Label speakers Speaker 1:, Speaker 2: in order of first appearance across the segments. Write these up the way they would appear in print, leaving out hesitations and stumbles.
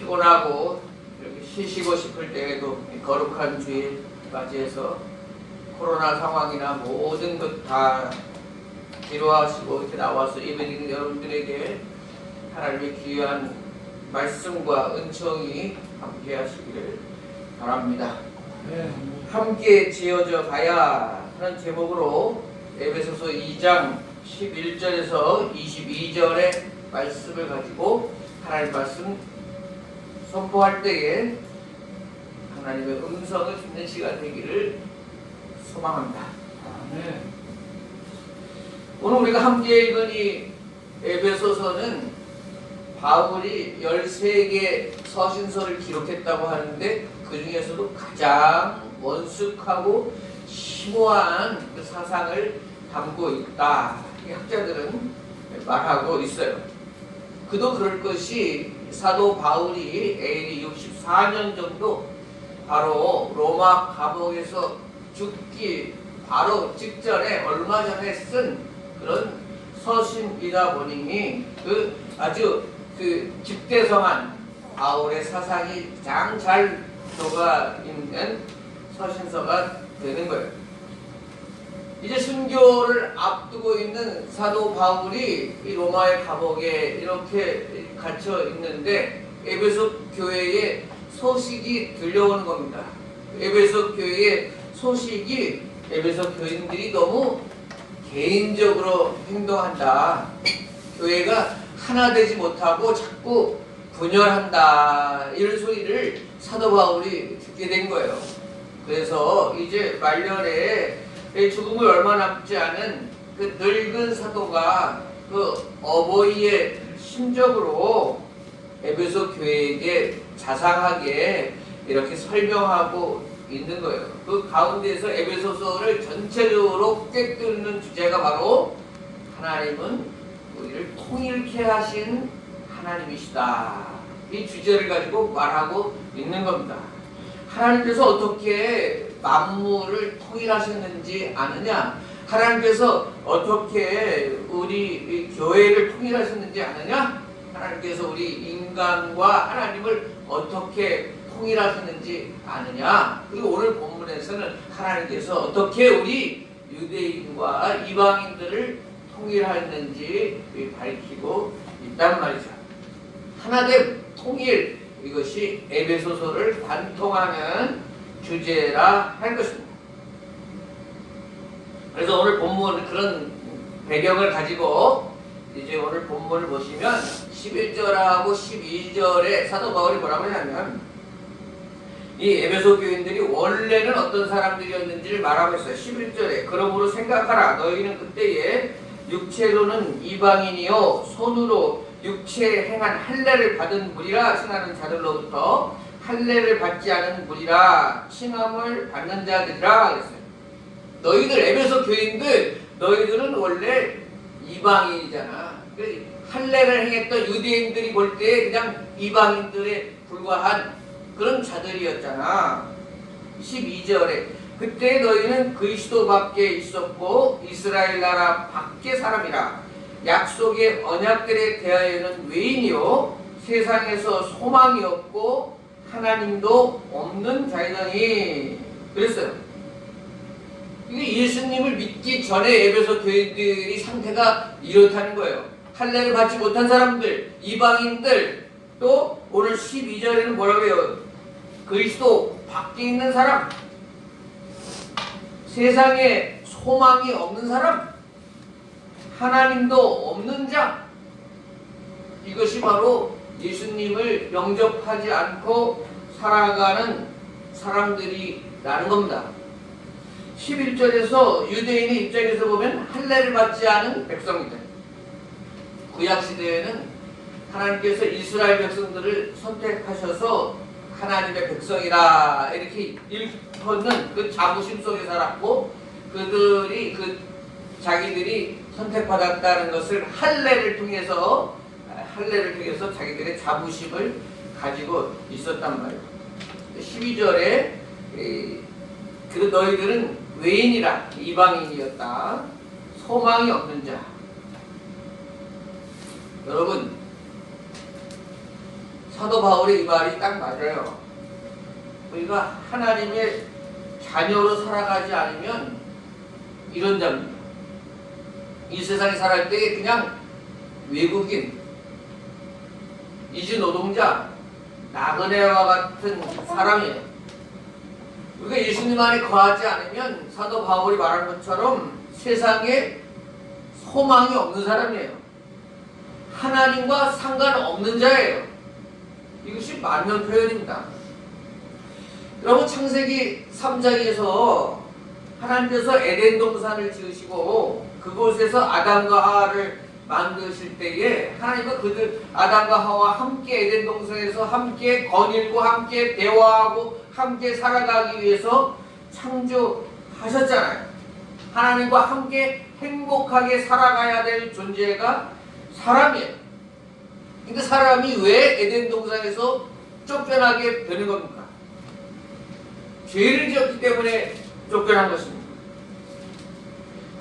Speaker 1: 피곤하고 이렇게 쉬시고 싶을 때에도 거룩한 주일 맞이해서 코로나 상황이나 모든 것 다 기로하시고 이렇게 나와서 예배드리는 여러분들에게 하나님의 귀한 말씀과 은총이 함께 하시기를 바랍니다. 함께 지어져 가야 하는 제목으로 에베소서 2장 11절에서 22절의 말씀을 가지고 하나님 말씀 선포할 때에 하나님의 음성을 듣는 시간 되기를 소망합니다. 오늘 우리가 함께 읽은 이 에베소서는 바울이 13개 서신서를 기록했다고 하는데 그 중에서도 가장 원숙하고 심오한 그 사상을 담고 있다. 학자들은 말하고 있어요. 그도 그럴 것이 사도 바울이 AD 64년 정도 바로 로마 감옥에서 죽기 바로 직전에 얼마 전에 쓴 그런 서신이다 보니 아주 집대성한 바울의 사상이 가장 잘 녹아 있는 서신서가 되는 거예요. 이제 순교를 앞두고 있는 사도 바울이 이 로마의 감옥에 이렇게 갇혀 있는데 에베소 교회의 소식이 들려오는 겁니다. 에베소 교회의 소식이 에베소 교인들이 너무 개인적으로 행동한다. 교회가 하나 되지 못하고 자꾸 분열한다. 이런 소리를 사도 바울이 듣게 된 거예요. 그래서 이제 말년에 죽음을 얼마 남지 않은 그 늙은 사도가 그 어버이의 심적으로 에베소 교회에게 자상하게 이렇게 설명하고 있는 거예요. 그 가운데서 에베소서를 전체적으로 꿰뚫는 주제가 바로 하나님은 우리를 통일케 하신 하나님이시다. 이 주제를 가지고 말하고 있는 겁니다. 하나님께서 어떻게 만물을 통일하셨는지 아느냐? 하나님께서 어떻게 우리 교회를 통일하셨는지 아느냐? 하나님께서 우리 인간과 하나님을 어떻게 통일하셨는지 아느냐? 그리고 오늘 본문에서는 하나님께서 어떻게 우리 유대인과 이방인들을 통일하였는지 밝히고 있단 말이죠. 하나됨, 통일, 이것이 에베소서를 관통하는 주제라 할 것입니다. 그래서 오늘 본문 그런 배경을 가지고 이제 오늘 본문을 보시면 11절하고 12절에 사도 바울이 뭐라고 하냐면 이 에베소 교인들이 원래는 어떤 사람들이었는지를 말하고 있어요. 11절에 그러므로 생각하라. 너희는 그때에 육체로는 이방인이요 손으로 육체에 행한 할례를 받은 무리라 칭하는 자들로부터 할례를 받지 않은 무리라 칭함을 받는 자들이라 그랬어요. 너희들 에베소 교인들 너희들은 원래 이방인이잖아. 할례를 행했던 유대인들이 볼 때 그냥 이방인들에 불과한 그런 자들이었잖아. 12절에 그때 너희는 그리스도 밖에 있었고 이스라엘 나라 밖의 사람이라 약속의 언약들에 대하여는 외인이요 세상에서 소망이 없고 하나님도 없는 자이더니 그랬어요. 이게 예수님을 믿기 전에 에베소 교인들이 상태가 이렇다는 거예요. 할례를 받지 못한 사람들, 이방인들, 또 오늘 12절에는 뭐라고 해요? 그리스도 밖에 있는 사람, 세상에 소망이 없는 사람, 하나님도 없는 자. 이것이 바로 예수님을 영접하지 않고 살아가는 사람들이라는 겁니다. 11절에서 유대인의 입장에서 보면 할례를 받지 않은 백성이다. 구약시대에는 하나님께서 이스라엘 백성들을 선택하셔서 하나님의 백성이라 이렇게 일컫는 그 자부심 속에 살았고 그들이 자기들이 선택받았다는 것을 할례를 통해서 자기들의 자부심을 가지고 있었단 말이에요. 12절에 그 너희들은 외인이라 이방인이었다. 소망이 없는 자. 여러분 사도 바울의 이 말이 딱 맞아요. 우리가 하나님의 자녀로 살아가지 않으면 이런 자입니다. 이 세상에 살아갈 때 그냥 외국인, 이주 노동자, 나그네와 같은 사람이에요. 우리가 예수님 안에 거하지 않으면 사도 바울이 말한 것처럼 세상에 소망이 없는 사람이에요. 하나님과 상관없는 자예요. 이것이 맞는 표현입니다. 여러분, 창세기 3장에서 하나님께서 에덴 동산을 지으시고 그곳에서 아담과 하와를 만드실 때에 하나님은 그들 아담과 하와와 함께 에덴 동산에서 함께 거닐고 함께 대화하고 함께 살아가기 위해서 창조하셨잖아요. 하나님과 함께 행복하게 살아가야 될 존재가 사람이에요. 근데 사람이 왜 에덴 동산에서 쫓겨나게 되는 겁니까? 죄를 지었기 때문에 쫓겨난 것입니다.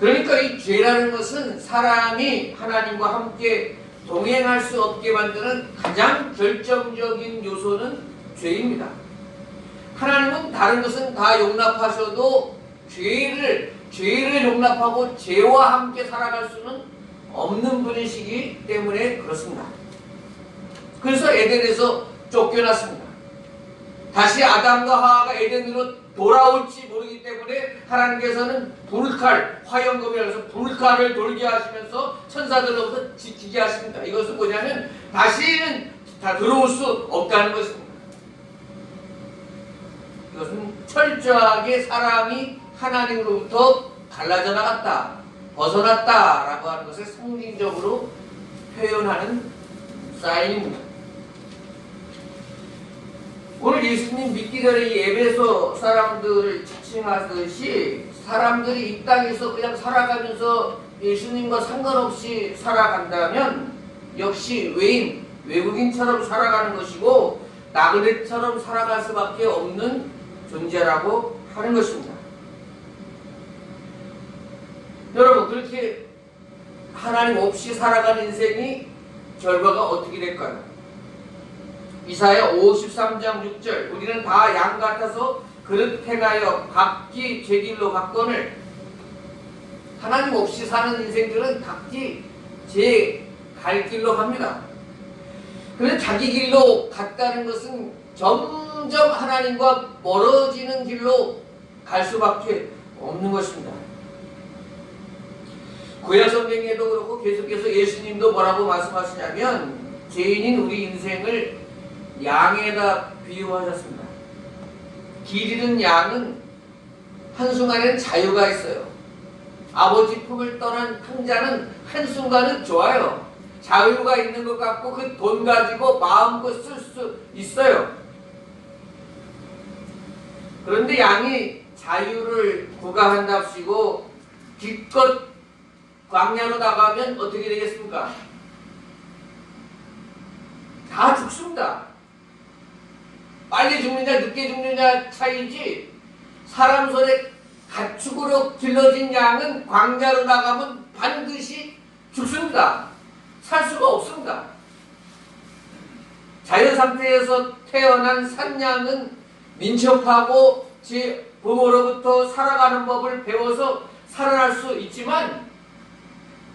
Speaker 1: 그러니까 이 죄라는 것은 사람이 하나님과 함께 동행할 수 없게 만드는 가장 결정적인 요소는 죄입니다. 하나님은 다른 것은 다 용납하셔도 죄를 용납하고 죄와 함께 살아갈 수는 없는 분이시기 때문에 그렇습니다. 그래서 에덴에서 쫓겨났습니다. 다시 아담과 하와가 에덴으로 돌아올지 모르기 때문에 하나님께서는 불칼, 화영금이라고 해서 불칼을 돌게 하시면서 천사들로부터 지키게 하십니다. 이것은 뭐냐면 다시는 다 들어올 수 없다는 것입니다. 이것은 철저하게 사람이 하나님으로부터 갈라져 나갔다, 벗어났다라고 하는 것을 상징적으로 표현하는 사인입니다. 오늘 예수님 믿기 전에 이 에베소 사람들을 지칭하듯이 사람들이 이 땅에서 그냥 살아가면서 예수님과 상관없이 살아간다면 역시 외국인처럼 살아가는 것이고 나그네처럼 살아갈 수밖에 없는 존재라고 하는 것입니다. 여러분, 그렇게 하나님 없이 살아가는 인생이 결과가 어떻게 될까요? 이사야 53장 6절 우리는 다 양 같아서 그릇 행하여 각기 제 길로 갔거늘. 하나님 없이 사는 인생들은 각기 제 갈 길로 갑니다. 그런데 자기 길로 갔다는 것은 점점 하나님과 멀어지는 길로 갈 수밖에 없는 것입니다. 구약 성경에도 그렇고 계속해서 예수님도 뭐라고 말씀하시냐면 죄인인 우리 인생을 양에다 비유하셨습니다. 길 잃은 양은 한순간에는 자유가 있어요. 아버지 품을 떠난 탕자는 한순간은 좋아요. 자유가 있는 것 같고 그 돈 가지고 마음껏 쓸 수 있어요. 그런데 양이 자유를 구가한답시고 기껏 광야로 나가면 어떻게 되겠습니까? 다 죽습니다. 빨리 죽느냐 늦게 죽느냐 차이지, 사람 손에 가축으로 길러진 양은 광야로 나가면 반드시 죽습니다. 살 수가 없습니다. 자연 상태에서 태어난 산양은 민첩하고 제 부모로부터 살아가는 법을 배워서 살아날 수 있지만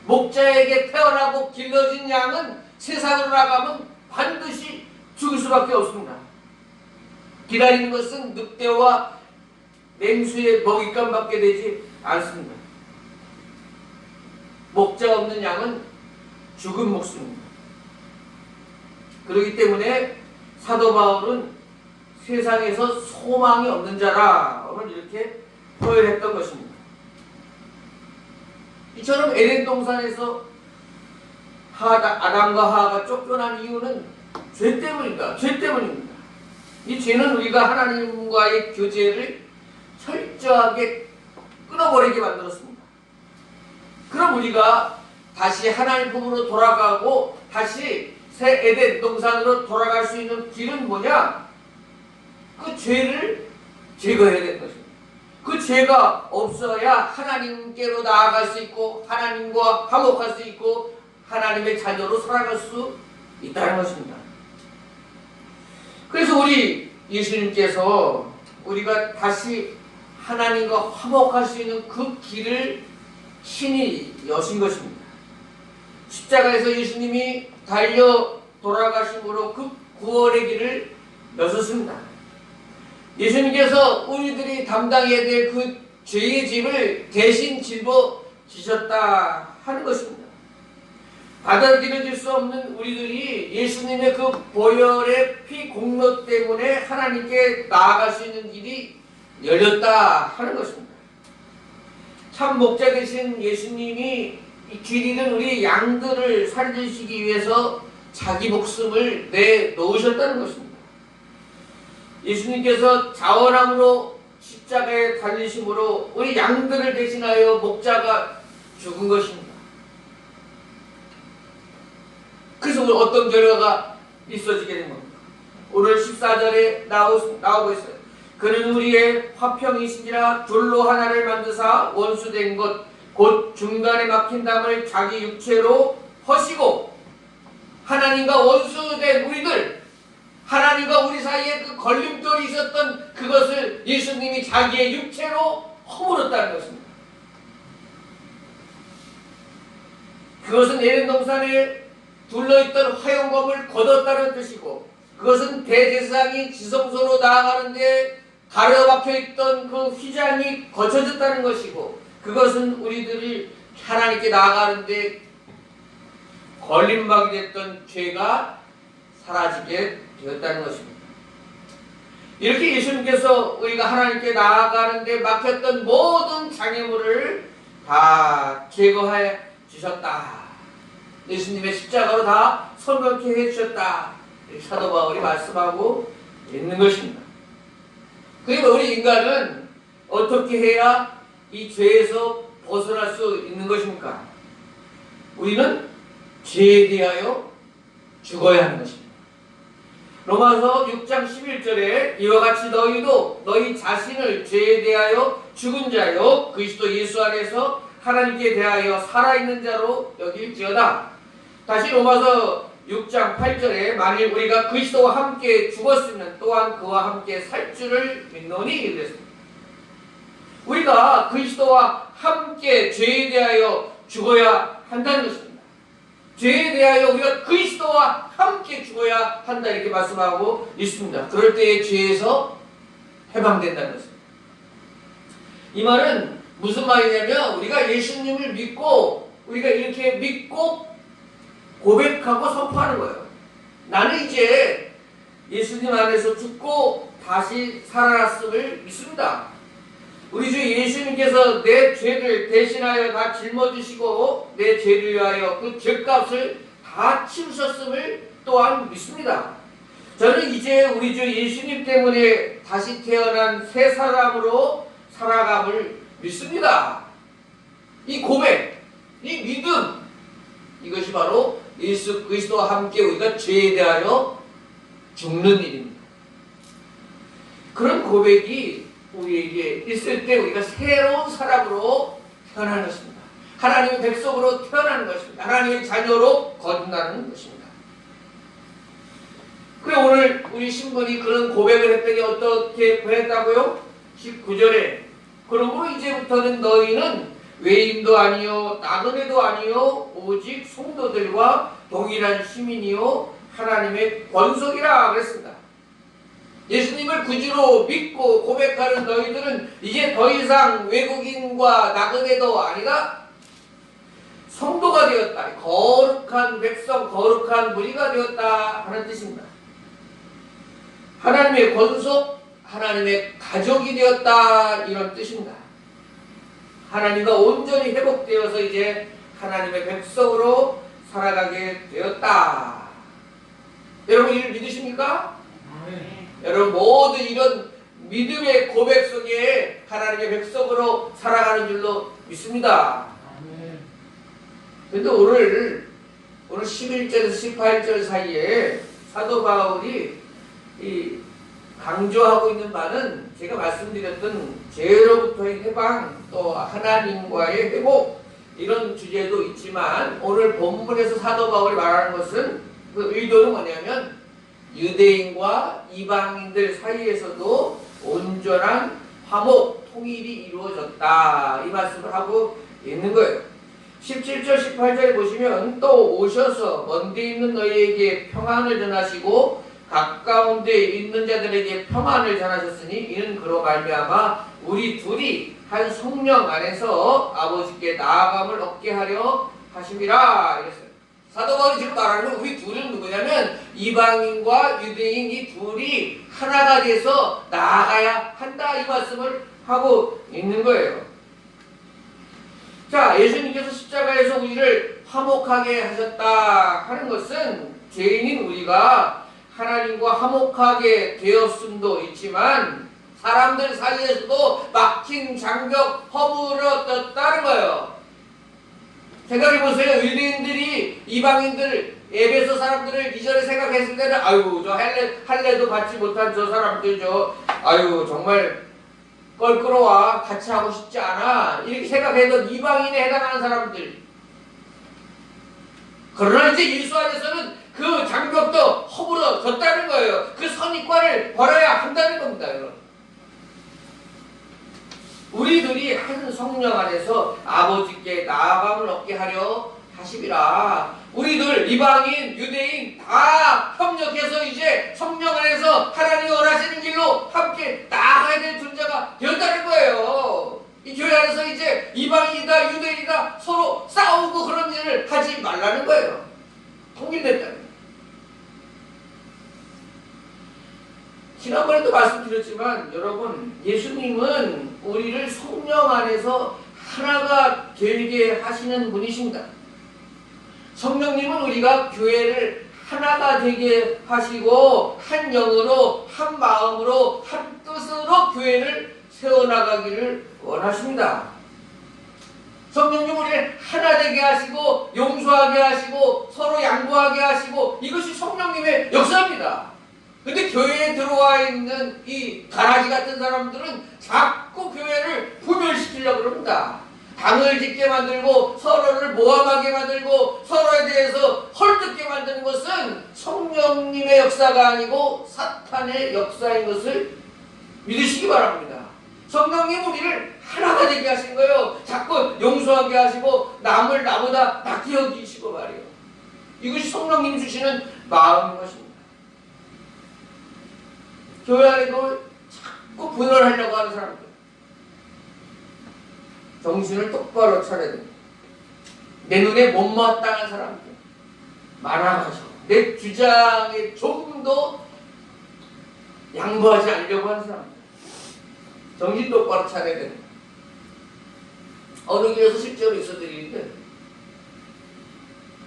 Speaker 1: 목자에게 태어나고 길러진 양은 세상으로 나가면 반드시 죽을 수밖에 없습니다. 기다리는 것은 늑대와 맹수의 먹잇감 밖에 되지 않습니다. 목자 없는 양은 죽은 목숨입니다. 그렇기 때문에 사도 바울은 세상에서 소망이 없는 자라를 이렇게 표현했던 것입니다. 이처럼 에덴 동산에서 아담과 하와가 쫓겨난 이유는 죄 때문입니다. 죄 때문입니다. 이 죄는 우리가 하나님과의 교제를 철저하게 끊어버리게 만들었습니다. 그럼 우리가 다시 하나님 품으로 돌아가고 다시 새 에덴 동산으로 돌아갈 수 있는 길은 뭐냐? 그 죄를 제거해야 되는 것입니다. 그 죄가 없어야 하나님께로 나아갈 수 있고 하나님과 화목할 수 있고 하나님의 자녀로 살아갈 수 있다는 것입니다. 그래서 우리 예수님께서 우리가 다시 하나님과 화목할 수 있는 그 길을 신이 여신 것입니다. 십자가에서 예수님이 달려 돌아가심으로 그 구원의 길을 여셨습니다. 예수님께서 우리들이 담당해야 될 그 죄의 짐을 대신 짊어지셨다 하는 것입니다. 받아들여질 수 없는 우리들이 예수님의 그 보혈의 피 공로 때문에 하나님께 나아갈 수 있는 길이 열렸다 하는 것입니다. 참 목자 되신 예수님이 이 길 잃은 우리 양들을 살리시기 위해서 자기 목숨을 내놓으셨다는 것입니다. 예수님께서 자원함으로 십자가에 달리심으로 우리 양들을 대신하여 목자가 죽은 것입니다. 그래서 오늘 어떤 결과가 있어지게 된 겁니다. 오늘 14절에 나오고 있어요. 그는 우리의 화평이시니라 둘로 하나를 만드사 원수된 것 곧 중간에 막힌 담을 자기 육체로 허시고 하나님과 원수된 우리들, 하나님과 우리 사이에 그 걸림돌이 있었던 그것을 예수님이 자기의 육체로 허물었다는 것입니다. 그것은 에덴 동산에 둘러있던 화용검을 걷었다는 뜻이고, 그것은 대제사장이 지성소로 나아가는데 가려박혀있던 그 휘장이 거쳐졌다는 것이고, 그것은 우리들이 하나님께 나아가는데 걸림막이 됐던 죄가 사라지게 되었다는 것입니다. 이렇게 예수님께서 우리가 하나님께 나아가는데 막혔던 모든 장애물을 다 제거해 주셨다. 예수님의 십자가로 다 설명케 해주셨다. 사도 바울이 말씀하고 있는 것입니다. 그리고 우리 인간은 어떻게 해야 이 죄에서 벗어날 수 있는 것입니까? 우리는 죄에 대하여 죽어야 하는 것입니다. 로마서 6장 11절에 이와 같이 너희도 너희 자신을 죄에 대하여 죽은 자요 그리스도 예수 안에서 하나님께 대하여 살아있는 자로 여길지어다. 다시 로마서 6장 8절에 만일 우리가 그리스도와 함께 죽었으면 또한 그와 함께 살 줄을 믿노니 이랬습니다. 우리가 그리스도와 함께 죄에 대하여 죽어야 한다는 것입니다. 죄에 대하여 우리가 그리스도와 함께 죽어야 한다 이렇게 말씀하고 있습니다. 그럴 때의 죄에서 해방된다는 것입니다. 이 말은 무슨 말이냐면 우리가 예수님을 믿고 우리가 이렇게 믿고 고백하고 선포하는 거예요. 나는 이제 예수님 안에서 죽고 다시 살아났음을 믿습니다. 우리 주 예수님께서 내 죄를 대신하여 다 짊어지시고 내 죄를 위하여 그 죄값을 다 치우셨음을 또한 믿습니다. 저는 이제 우리 주 예수님 때문에 다시 태어난 새 사람으로 살아감을 믿습니다. 이 고백, 이 믿음, 이것이 바로 예수 그리스도와 함께 우리가 죄에 대하여 죽는 일입니다. 그런 고백이 우리에게 있을 때 우리가 새로운 사람으로 태어나는 것입니다. 하나님의 백성으로 태어나는 것입니다. 하나님의 자녀로 거듭나는 것입니다. 그래 오늘 우리 신부이 그런 고백을 했더니 어떻게 보냈다고요? 19절에 그러므로 이제부터는 너희는 외인도 아니요 나그네도 아니요 오직 성도들과 동일한 시민이요 하나님의 권속이라 그랬습니다. 예수님을 구주로 믿고 고백하는 너희들은 이제 더 이상 외국인과 나그네도 아니라 성도가 되었다. 거룩한 백성, 거룩한 무리가 되었다 하는 뜻입니다. 하나님의 권속, 하나님의 가족이 되었다 이런 뜻입니다. 하나님과 온전히 회복되어서 이제 하나님의 백성으로 살아가게 되었다. 여러분 이를 믿으십니까? 여러분 모든 이런 믿음의 고백 속에 하나님의 백성으로 살아가는 줄로 믿습니다. 그런데 오늘 11절에서 18절 사이에 사도 바울이 이 강조하고 있는 바는 제가 말씀드렸던 죄로부터의 해방 또 하나님과의 회복 이런 주제도 있지만 오늘 본문에서 사도 바울이 말하는 것은 그 의도는 뭐냐면 유대인과 이방인들 사이에서도 온전한 화목, 통일이 이루어졌다. 이 말씀을 하고 있는 거예요. 17절, 18절에 보시면 또 오셔서 먼데 있는 너희에게 평안을 전하시고 가까운 데 있는 자들에게 평안을 전하셨으니 이는 그로 말미암아 우리 둘이 한 성령 안에서 아버지께 나아감을 얻게 하려 하심이라 이랬어요. 사도 바울이 지금 말하는 우리 둘은 누구냐면 이방인과 유대인 이 둘이 하나가 돼서 나아가야 한다 이 말씀을 하고 있는 거예요. 자, 예수님께서 십자가에서 우리를 화목하게 하셨다 하는 것은 죄인인 우리가 하나님과 화목하게 되었음도 있지만 사람들 사이에서도 막힌 장벽 허물어졌다는 거예요. 생각해보세요. 유대인들이 이방인들 에베소 사람들을 이전에 생각했을 때는 아유 저 할례도 받지 못한 저 사람들 아유 정말 껄끄러워 같이 하고 싶지 않아 이렇게 생각했던 이방인에 해당하는 사람들. 그러나 이제 예수 안에서는 그 장벽도 허물어졌다는 거예요. 그 선입관을 버려야 한다는 겁니다. 여러분. 우리들이 한 성령 안에서 아버지께 나아감을 얻게 하려 하심이라. 우리들 이방인, 유대인 다 협력해서 이제 성령 안에서 하나님이 원하시는 길로 함께 나아가야 될 존재가 되었다는 거예요. 이 교회 안에서 이제 이방인이다 유대인이다 서로 싸우고 그런 일을 하지 말라는 거예요. 통일됐다는 거예요. 지난번에도 말씀드렸지만 여러분 예수님은 우리를 성령 안에서 하나가 되게 하시는 분이십니다. 성령님은 우리가 교회를 하나가 되게 하시고 한 영으로 한 마음으로 한 뜻으로 교회를 세워나가기를 원하십니다. 성령님 우리를 하나 되게 하시고 용서하게 하시고 서로 양보하게 하시고 이것이 성령님의 역사입니다. 근데 교회에 들어와 있는 이 가라지 같은 사람들은 자꾸 교회를 분열시키려고 그럽니다. 당을 짓게 만들고 서로를 모함하게 만들고 서로에 대해서 헐뜯게 만드는 것은 성령님의 역사가 아니고 사탄의 역사인 것을 믿으시기 바랍니다. 성령님 우리를 하나가 되게 하신 거예요. 자꾸 용서하게 하시고 남을 나보다 낫게 여기시고 말이에요. 이것이 성령님 주시는 마음인 것입니다. 교회 안에도 자꾸 분열하려고 하는 사람들 정신을 똑바로 차려야 됩니다. 내 눈에 못마땅한 사람들 많아가지고 내 주장에 조금 더 양보하지 않으려고 하는 사람들 정신 똑바로 차려야 됩니다. 어느 교회에서 실제로 있었던 일인데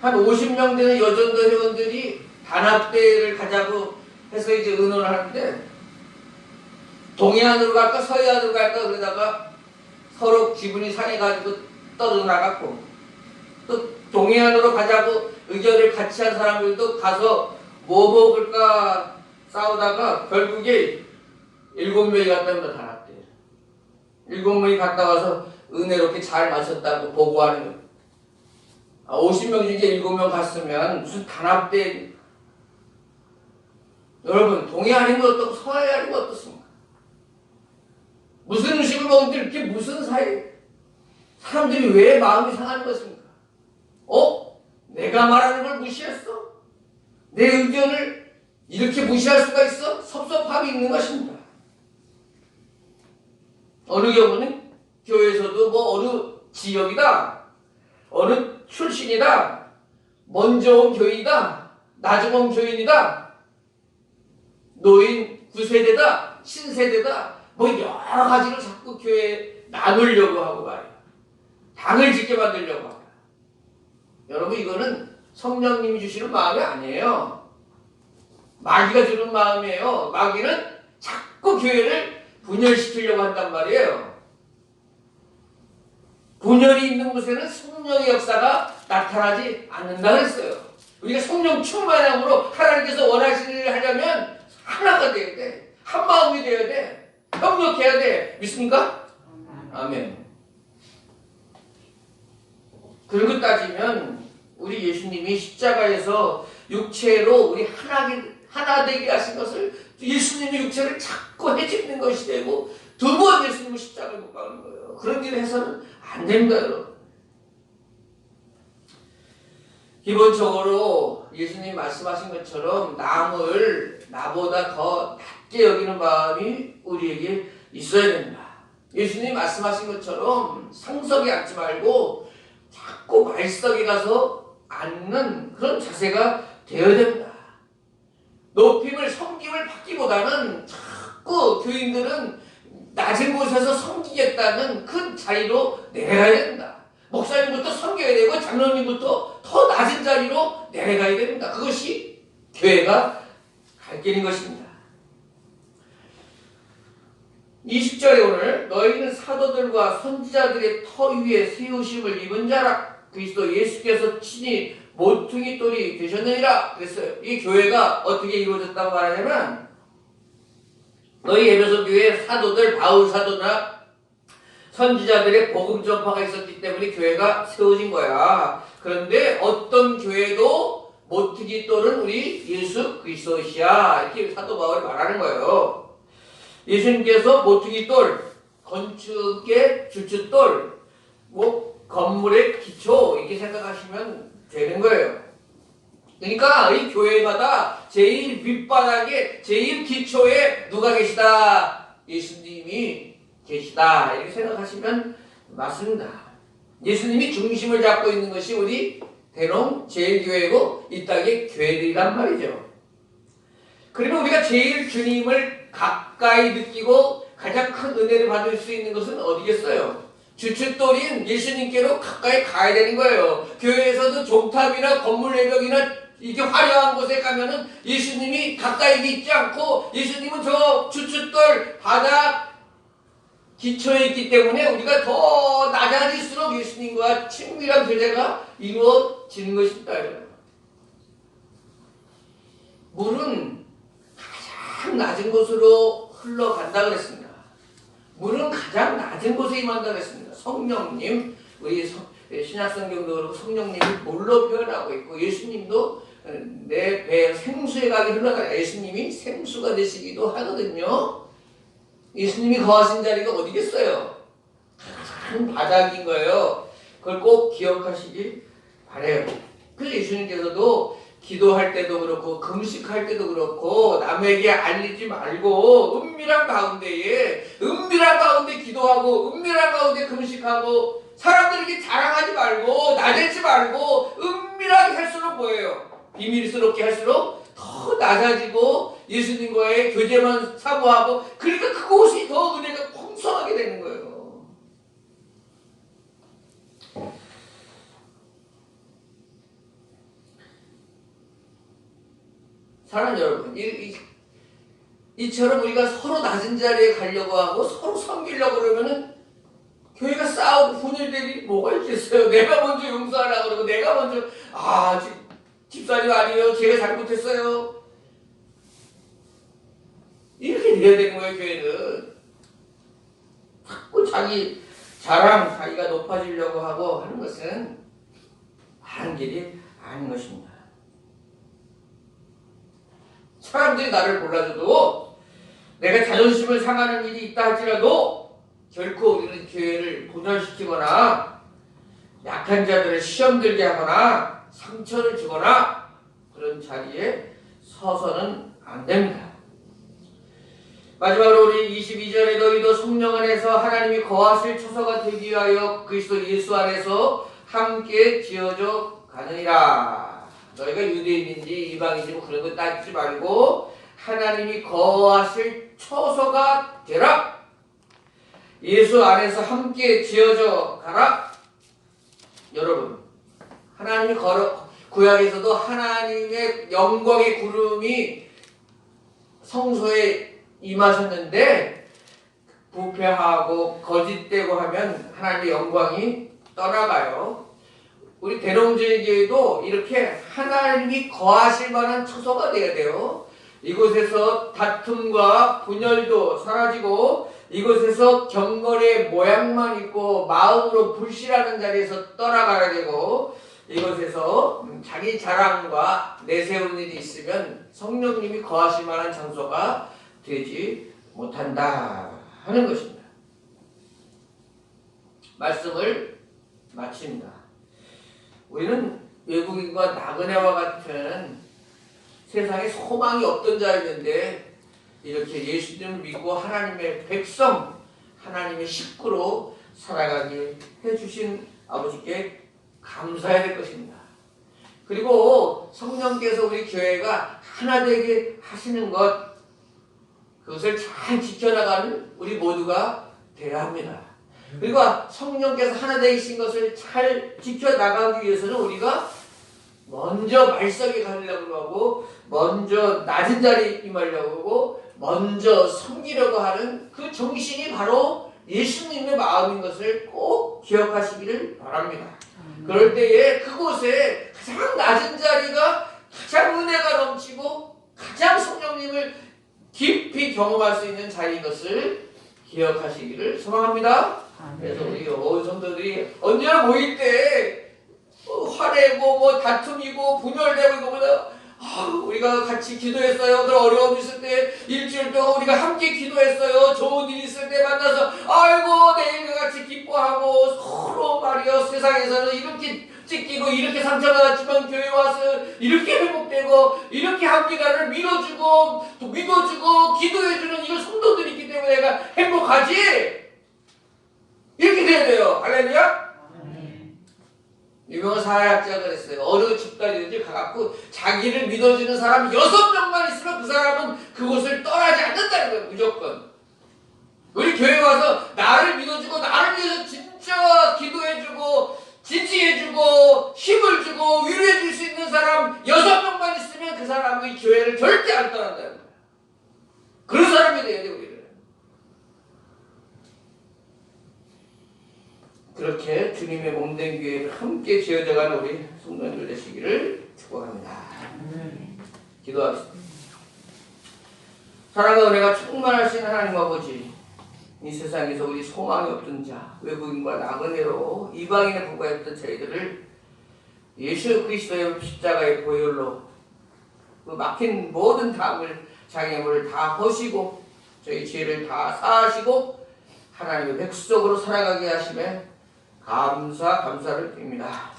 Speaker 1: 한 50명 되는 여전도 회원들이 단합대회를 가자고 해서 이제 의논을 하는데 동해안으로 갈까 서해안으로 갈까 그러다가 서로 기분이 상해가지고 떠나갔고 또 동해안으로 가자고 의견을 같이 한 사람들도 가서 뭐 먹을까 싸우다가 결국에 7명이 갔답니다. 단합대 7명이 갔다 와서 은혜롭게 잘 마셨다고 보고하는 거예요. 50명 중에 7명 갔으면 무슨 단합대 여러분 동해안이면 어떻고 서해안이면 어떻습니까? 무슨 음식을 먹는데 이렇게 무슨 사이? 사람들이 왜 마음이 상하는 것입니까? 내가 말하는 걸 무시했어? 내 의견을 이렇게 무시할 수가 있어? 섭섭함이 있는 것입니다. 어느 경우는 교회에서도 뭐 어느 지역이다, 어느 출신이다, 먼저 온 교인이다, 나중 온 교인이다, 노인 9세대다, 신세대다, 뭐 여러 가지로 자꾸 교회에 나누려고 하고 말이에요. 당을 짓게 만들려고 합니다. 여러분 이거는 성령님이 주시는 마음이 아니에요. 마귀가 주는 마음이에요. 마귀는 자꾸 교회를 분열시키려고 한단 말이에요. 분열이 있는 곳에는 성령의 역사가 나타나지 않는다고 했어요. 우리가 성령 충만함으로 하나님께서 원하시는 일을 하려면 하나가 돼야 돼. 한 마음이 돼야 돼. 협력해야 돼. 믿습니까? 아멘. 그리고 따지면 우리 예수님이 십자가에서 육체로 우리 하나 되게 하신 것을 예수님의 육체를 자꾸 해집는 것이 되고 두 번 예수님을 십자가에 못 박는 거예요. 그런 일을 해서는 안 됩니다, 여러분. 기본적으로 예수님 말씀하신 것처럼 남을 나보다 더 낮게 여기는 마음이 우리에게 있어야 됩니다. 예수님 말씀하신 것처럼 상석에 앉지 말고 자꾸 말석에 가서 앉는 그런 자세가 되어야 됩니다. 높임을 섬김을 받기보다는 자꾸 교인들은 낮은 곳에서 섬기겠다는 큰 자리로 내려가야 됩니다. 목사님부터 섬겨야 되고 장로님부터 더 낮은 자리로 내려가야 됩니다. 그것이 교회가 갈 길인 것입니다. 20절에 오늘 너희는 사도들과 선지자들의 터 위에 세우심을 입은 자라 그리스도 예수께서 친히 모퉁이 돌이 되셨느니라 그랬어요. 이 교회가 어떻게 이루어졌다고 말하냐면 너희 에베소 교회에 사도들 바울 사도나 선지자들의 복음 전파가 있었기 때문에 교회가 세워진 거야. 그런데 어떤 교회도 모퉁이 돌은 우리 예수 그리스도시야 이렇게 사도 바울이 말하는 거예요. 예수님께서 모퉁이 돌, 건축의 주춧돌, 건물의 기초 이렇게 생각하시면 되는 거예요. 그러니까 이 교회마다 제일 밑바닥에 제일 기초에 누가 계시다? 예수님이 계시다 이렇게 생각하시면 맞습니다. 예수님이 중심을 잡고 있는 것이 우리 대농 제일교회고 이 땅의 교회들이란 말이죠. 그러면 우리가 제일 주님을 가까이 느끼고 가장 큰 은혜를 받을 수 있는 것은 어디겠어요? 주춧돌인 예수님께로 가까이 가야 되는 거예요. 교회에서도 종탑이나 건물 내벽이나 이렇게 화려한 곳에 가면은 예수님이 가까이 있지 않고 예수님은 저 주춧돌 바닥 기초에 있기 때문에 우리가 더 낮아질수록 예수님과 친밀한 교제가 이루어지는 것입니다. 물은 가장 낮은 곳으로 흘러간다 그랬습니다. 물은 가장 낮은 곳에 임한다 그랬습니다. 성령님, 우리 신약성경도 그렇고 성령님이 물로 표현하고 있고 예수님도 내 배 생수에 가게 흘러가 예수님이 생수가 되시기도 하거든요. 예수님이 거하신 자리가 어디겠어요? 가장 바닥인 거예요. 그걸 꼭 기억하시길 바래요. 그래서 예수님께서도 기도할 때도 그렇고 금식할 때도 그렇고 남에게 알리지 말고 은밀한 가운데 기도하고 은밀한 가운데 금식하고 사람들에게 자랑하지 말고 나대지 말고 은밀하게 할수록 뭐예요? 비밀스럽게 할수록 더 낮아지고 예수님과의 교제만 사모하고 그러니까 그곳이 더 은혜가 풍성하게 되는 거예요. 사랑하는 여러분, 이처럼 우리가 서로 낮은 자리에 가려고 하고 서로 섬기려고 그러면은 교회가 싸우고 분열될 일이 뭐가 있겠어요? 내가 먼저 용서하려고 그러고 내가 먼저 집사님 아니에요. 제가 잘못했어요. 이렇게 돼야 되는 거예요. 교회는 자꾸 자기 자랑, 자기가 높아지려고 하고 하는 것은 바른 길이 아닌 것입니다. 사람들이 나를 골라줘도 내가 자존심을 상하는 일이 있다 할지라도 결코 우리는 교회를 분열시키거나 약한 자들을 시험 들게 하거나 상처를 주거나 그런 자리에 서서는 안 됩니다. 마지막으로 우리 22절에 너희도 성령 안에서 하나님이 거하실 처소가 되기 위하여 그리스도 예수 안에서 함께 지어져 가느니라. 너희가 유대인인지 이방인인지 뭐 그런 거 따지지 말고 하나님이 거하실 처소가 되라. 예수 안에서 함께 지어져 가라. 여러분, 하나님이 구약에서도 하나님의 영광의 구름이 성소에 임하셨는데 부패하고 거짓되고 하면 하나님의 영광이 떠나가요. 우리 대롱제일교회도 이렇게 하나님이 거하실 만한 처소가 돼야 돼요. 이곳에서 다툼과 분열도 사라지고 이곳에서 경건의 모양만 있고 마음으로 불신하는 자리에서 떠나가야 되고 이것에서 자기 자랑과 내세우는 일이 있으면 성령님이 거하실 만한 장소가 되지 못한다 하는 것입니다. 말씀을 마칩니다. 우리는 외국인과 나그네와 같은 세상에 소망이 없던 자였는데 이렇게 예수님을 믿고 하나님의 백성, 하나님의 식구로 살아가게 해주신 아버지께 감사해야 될 것입니다. 그리고 성령께서 우리 교회가 하나 되게 하시는 것, 그것을 잘 지켜나가는 우리 모두가 되어야 합니다. 그리고 성령께서 하나 되신 것을 잘 지켜나가기 위해서는 우리가 먼저 말석에 가려고 하고 먼저 낮은 자리에 임하려고 하고 먼저 섬기려고 하는 그 정신이 바로 예수님의 마음인 것을 꼭 기억하시기를 바랍니다. 그럴 때에 그곳에 가장 낮은 자리가 가장 은혜가 넘치고 가장 성령님을 깊이 경험할 수 있는 자리인 것을 기억하시기를 소망합니다. 그래서 우리 온 성도들이 언제나 모일 때 화내고 뭐 다툼이고 분열되고 이거보다 우리가 같이 기도했어요. 그런 어려움 있을 때 일주일 동안 우리가 함께 기도했어요. 좋은 일 있을 때 만나서 아이고 내일과 같이 기뻐하고 서로 말이요 세상에서는 이렇게 찢기고 이렇게 상처받았지만 교회 와서 이렇게 회복되고 이렇게 함께가를 밀어주고 또 믿어주고 기도해주는 이런 성도들이 있기 때문에 내가 행복하지 이렇게 돼야 돼요. 할렐루야. 유명한 사회학자가 그랬어요. 어느 집단이든지 가갖고 자기를 믿어주는 사람 6명만 있으면 그 사람은 그곳을 떠나지 않는다는 거예요. 무조건. 우리 교회 와서 나를 믿어주고 나를 위해서 진짜 기도해주고 지지해주고 힘을 주고 위로해줄 수 있는 사람 6명만 있으면 그 사람은 교회를 절대 안 떠난다는 거예요. 그런 사람이 돼야 돼요. 우리는. 그렇게 주님의 몸된 교회를 함께 지어져가는 우리 성도님들 되시기를 축복합니다. 기도하겠습니다. 사랑과 은혜가 충만하신 하나님 아버지, 이 세상에서 우리 소망이 없던 자, 외국인과 나그네로 이방인에 불과했던 저희들을 예수 그리스도의 십자가의 보혈로 그 막힌 모든 장애물을 다 허시고 저희 죄를 다 사하시고 하나님의 백성으로 살아가게 하심에 감사를 드립니다.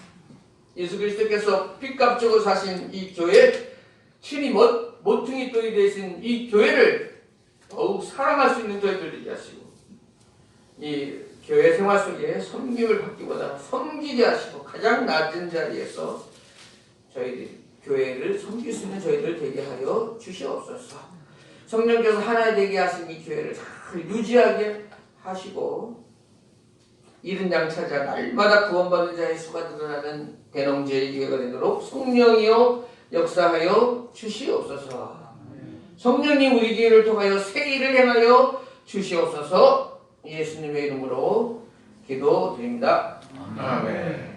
Speaker 1: 예수 그리스도께서 핏값적으로 사신 이 교회, 친히 모퉁이 돌이 되신 이 교회를 더욱 사랑할 수 있는 저희들 되게 하시고 이 교회 생활 속에 섬김을 받기보다 섬기게 하시고 가장 낮은 자리에서 저희들 교회를 섬길 수 있는 저희들 되게 하여 주시옵소서. 성령께서 하나 되게 하신 이 교회를 잘 유지하게 하시고 이른 양 찾아 날마다 구원받는 자의 수가 늘어나는 대농제의 교회가 되도록 성령이여 역사하여 주시옵소서. 성령님 우리 교회를 통하여 새 일을 행하여 주시옵소서. 예수님의 이름으로 기도드립니다. 아멘.